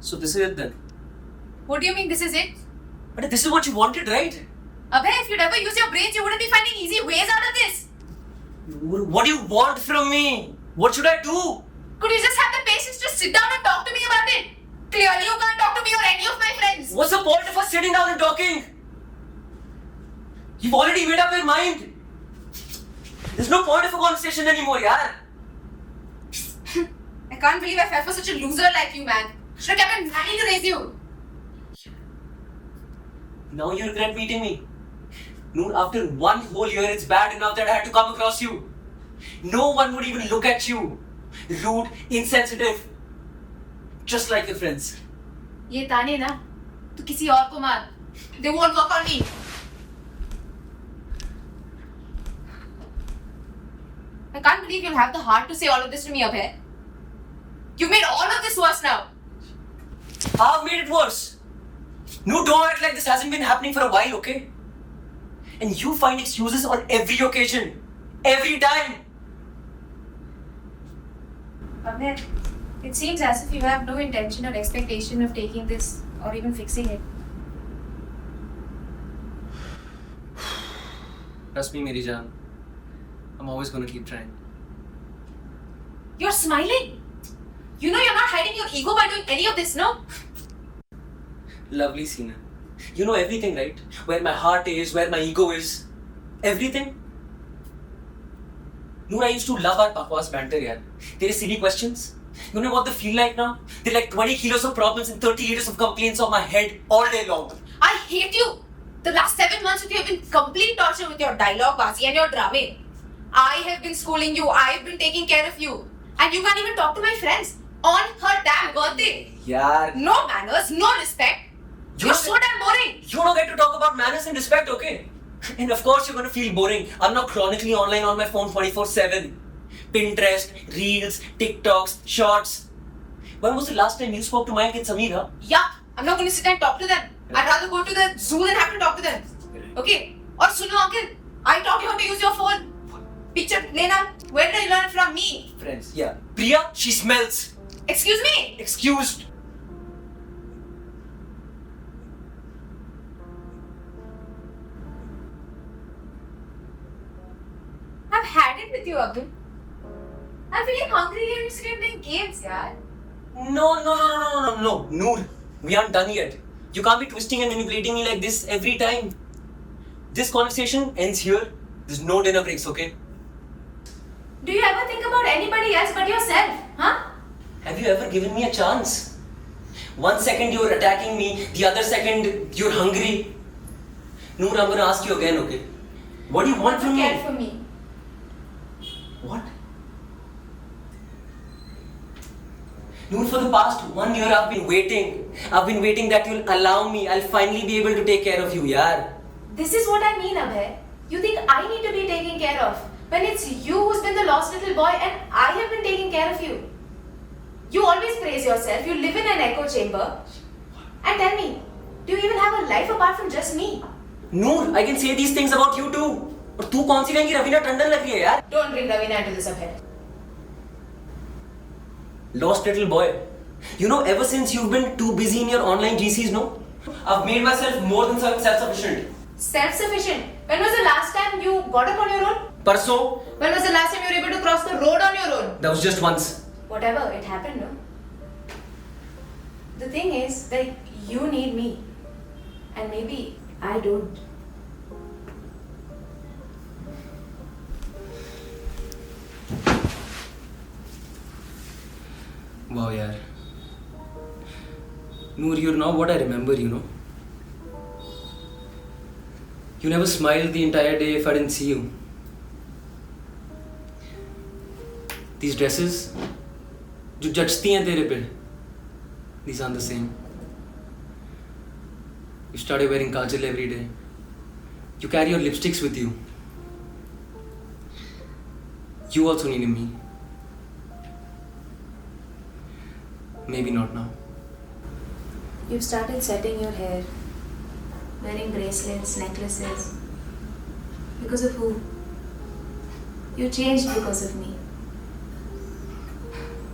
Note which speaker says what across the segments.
Speaker 1: So this is it then.
Speaker 2: What do you mean this is it?
Speaker 1: But this is what you wanted, right?
Speaker 2: Abhay, if you'd ever use your brains, you wouldn't be finding easy ways out of this.
Speaker 1: What do you want from me? What should I do?
Speaker 2: Could you just have the patience to sit down and talk to me about it? Clearly you can't talk to me or any of my friends.
Speaker 1: What's the point of us sitting down and talking? You've already made up your mind. There's no point of a conversation anymore, yaar.
Speaker 2: I can't believe I fell for such a loser like you, man. Should have kept a nanny to raise you.
Speaker 1: Now you regret meeting me. Noor, after 1 whole year, it's bad enough that I had to come across you. No one would even look at you. Rude, insensitive. Just like your friends.
Speaker 2: ये ताने ना, तू किसी और को मार. They won't work on me. I can't believe you'll have the heart to say all of this to me, Abhay. You made all of this worse now.
Speaker 1: I've made it worse. No, don't act like this hasn't been happening for a while, okay? And you find excuses on every occasion. Every time.
Speaker 2: Abhay, it seems as if you have no intention or expectation of taking this or even fixing it.
Speaker 1: Trust me, Meri Jaan. I'm always gonna keep trying.
Speaker 2: You're smiling. You know you're not hiding your ego by doing any of this, no?
Speaker 1: Lovely, Seena. You know everything, right? Where my heart is, where my ego is. Everything. Noor, I used to love our bakwas banter, yaar. There are silly questions. You know what they feel like now? They're like 20 kilos of problems and 30 liters of complaints on my head all day long.
Speaker 2: I hate you. The last 7 months with you have been complete torture with your dialogue, Basi, and your drama. I have been schooling you. I have been taking care of you. And you can't even talk to my friends on her damn birthday.
Speaker 1: Yaar.
Speaker 2: No manners, no respect. You're so damn boring.
Speaker 1: You don't get to talk about manners and respect, okay? And of course you're gonna feel boring. I'm not chronically online on my phone 24/7. Pinterest, Reels, TikToks, Shorts. When was the last time you spoke to Mayank and Sameer?
Speaker 2: Yeah, I'm not going to sit and talk to them. I'd rather go to the zoo than have to talk to them. Okay? Or suno uncle, I taught you how to use your phone. Picture lena. Where did you learn from me?
Speaker 1: Friends, yeah. Priya, she smells.
Speaker 2: Excuse me?
Speaker 1: Excused.
Speaker 2: I've had it with you, Abdul. I'm feeling hungry here and sitting playing games, yaar.
Speaker 1: No. Noor, we aren't done yet. You can't be twisting and manipulating me like this every time. This conversation ends here. There's no dinner breaks, okay?
Speaker 2: Do you ever think about anybody else but yourself, huh?
Speaker 1: Have you ever given me a chance? 1 second you're attacking me, the other second you're hungry. Noor, I'm gonna ask you again, okay? What do you want from me?
Speaker 2: Care for me.
Speaker 1: What? Noor, for the past 1 year I've been waiting. I've been waiting that you'll allow me. I'll finally be able to take care of you, yaar.
Speaker 2: This is what I mean, Abhay. You think I need to be taken care of when it's you who's been the lost little boy and I have been taking care of you. You always praise yourself. You live in an echo chamber. And tell me, do you even have a life apart from just me?
Speaker 1: Noor, I can say these things about you too. और तू कौन सी कहेंगी रवीना टंडन लग रही है यार?
Speaker 2: Don't bring Ravina into this, Abhay.
Speaker 1: Lost little boy. You know, ever since you've been too busy in your online GCs, no? I've made myself more than self-sufficient.
Speaker 2: Self-sufficient. When was the last time you got up on your own?
Speaker 1: Parso,
Speaker 2: When was the last time you were able to cross the road on your own?
Speaker 1: that was just once.
Speaker 2: Whatever, it happened, no? The thing is that you need me. And maybe I don't.
Speaker 1: Wow, yaar. Noor, you're now what I remember, you know. You never smiled the entire day if I didn't see you. These dresses, जो जचती हैं तेरे पे, these aren't the same. You started wearing kajal every day. You carry your lipsticks with you. You also needed me. Maybe not now.
Speaker 2: You've started setting your hair, wearing bracelets, necklaces. Because of who? You changed because of me.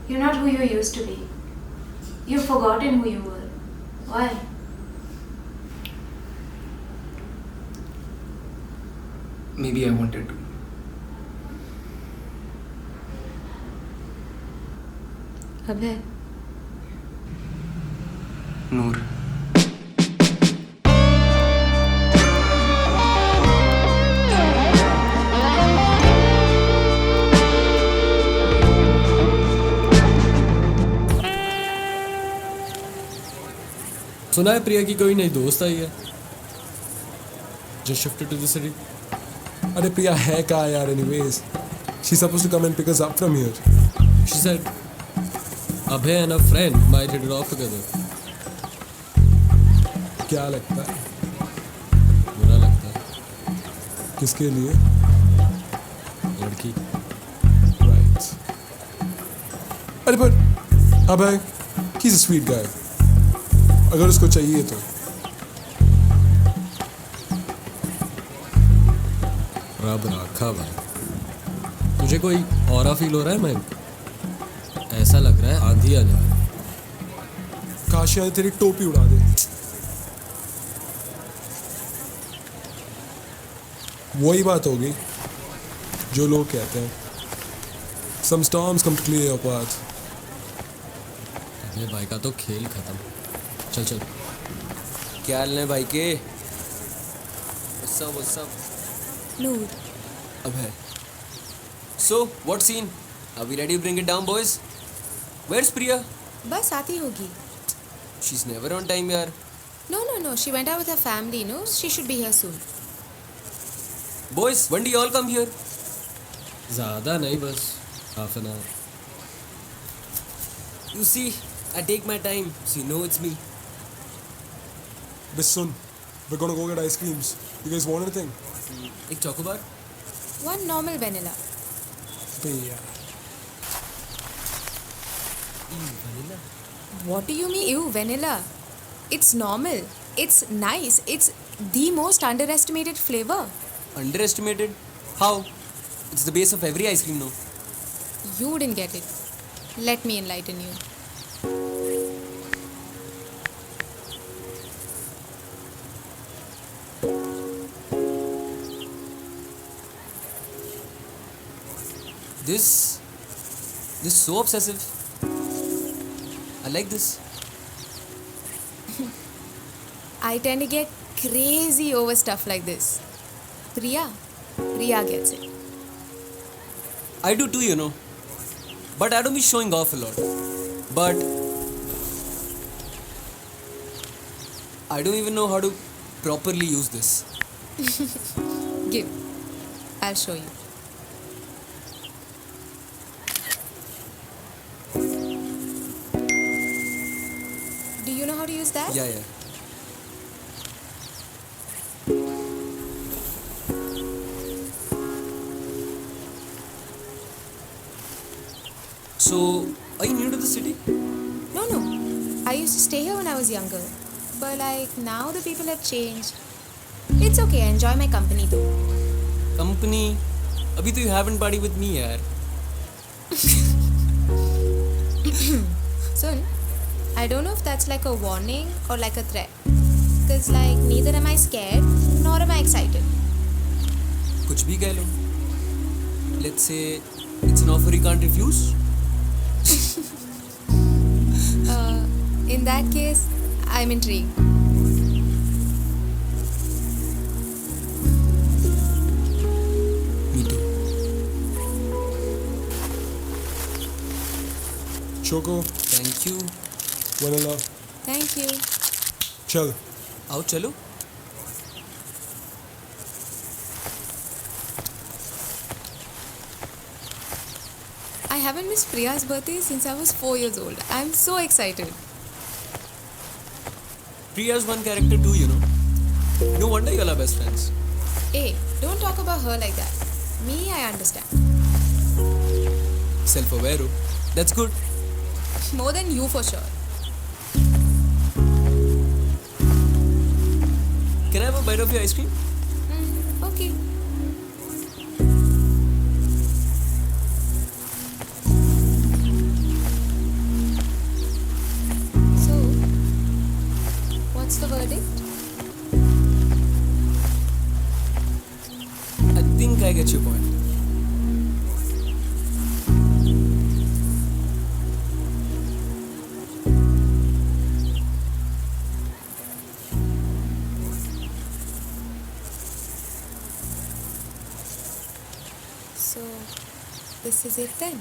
Speaker 2: You're not who you used to be. You've forgotten who you were. Why?
Speaker 3: Maybe I wanted to.
Speaker 2: Abhay.
Speaker 3: Noor.
Speaker 4: सुना है प्रिया की कोई नई दोस्त आई है just shifted to the city. अरे प्रिया है कहाँ यार anyways. She supposed to come and pick us up from here. She said Abhay and a friend might hit it off together. क्या लगता है? बुरा लगता है. किसके लिए? लड़की. राइट. अरे पर अभय he is a sweet guy. अगर उसको चाहिए तो. रब रखा भाई. तुझे कोई ऑरा फील हो रहा है मैं? ऐसा लग रहा है आंधी आने वाली. काश यार तेरी टोपी उड़ा दे. वही बात होगी जो लोग कहते हैं. Some storms come to clear your path. अबे भाई का तो खेल खत्म. चल चल.
Speaker 5: क्या हाल है भाई के? What's up?
Speaker 6: Noor.
Speaker 5: Abhay. So, what scene? Are we ready to bring it down, boys? Where's Priya?
Speaker 6: बस आती होगी.
Speaker 5: She's never on time, yaar.
Speaker 6: No. She went out with her family, no? She should be here soon.
Speaker 5: Boys, when do you all come here?
Speaker 4: ज़्यादा नहीं बस half an hour.
Speaker 5: You see, I take my time, so you know it's me.
Speaker 4: Bis sun, we're gonna go get ice creams. You guys want anything?
Speaker 5: एक chocobar?
Speaker 6: One normal vanilla.
Speaker 4: Yeah.
Speaker 5: Vanilla?
Speaker 6: What do you mean, ew, vanilla? It's normal. It's nice. It's the most underestimated flavor.
Speaker 5: Underestimated? How? It's the base of every ice cream, no?
Speaker 6: You didn't get it. Let me enlighten you.
Speaker 5: This is so obsessive. I like this.
Speaker 6: I tend to get crazy over stuff like this. Priya gets it.
Speaker 5: I do too, you know. But I don't be showing off a lot. But I don't even know how to properly use this.
Speaker 6: Give. I'll show you. Do you know how to use that?
Speaker 5: Yeah. So, are you new to the city?
Speaker 6: No. I used to stay here when I was younger. But like now the people have changed. It's okay, I enjoy my company though.
Speaker 5: Company? Abhi to you haven't party with me, yaar.
Speaker 6: Soon, I don't know if that's like a warning or like a threat. Because like neither am I scared nor am I excited.
Speaker 5: कुछ भी कह लो. Let's say it's an offer you can't refuse.
Speaker 6: In that case, I'm intrigued.
Speaker 5: Me too.
Speaker 4: Choco,
Speaker 5: Thank you.
Speaker 4: vanilla.
Speaker 6: Thank you.
Speaker 4: Chal.
Speaker 5: आओ चलो.
Speaker 6: I haven't missed Priya's birthday since I was 4 years old. I'm so excited.
Speaker 5: Priya's one character too, you know. No wonder you all are best friends.
Speaker 6: Hey, don't talk about her like that. Me, I understand.
Speaker 5: Self-aware, oh. That's good.
Speaker 6: More than you for sure.
Speaker 5: Can I have a bite of your ice cream?
Speaker 6: Okay. What's the verdict?
Speaker 5: I think I get your point.
Speaker 6: So, this is it then.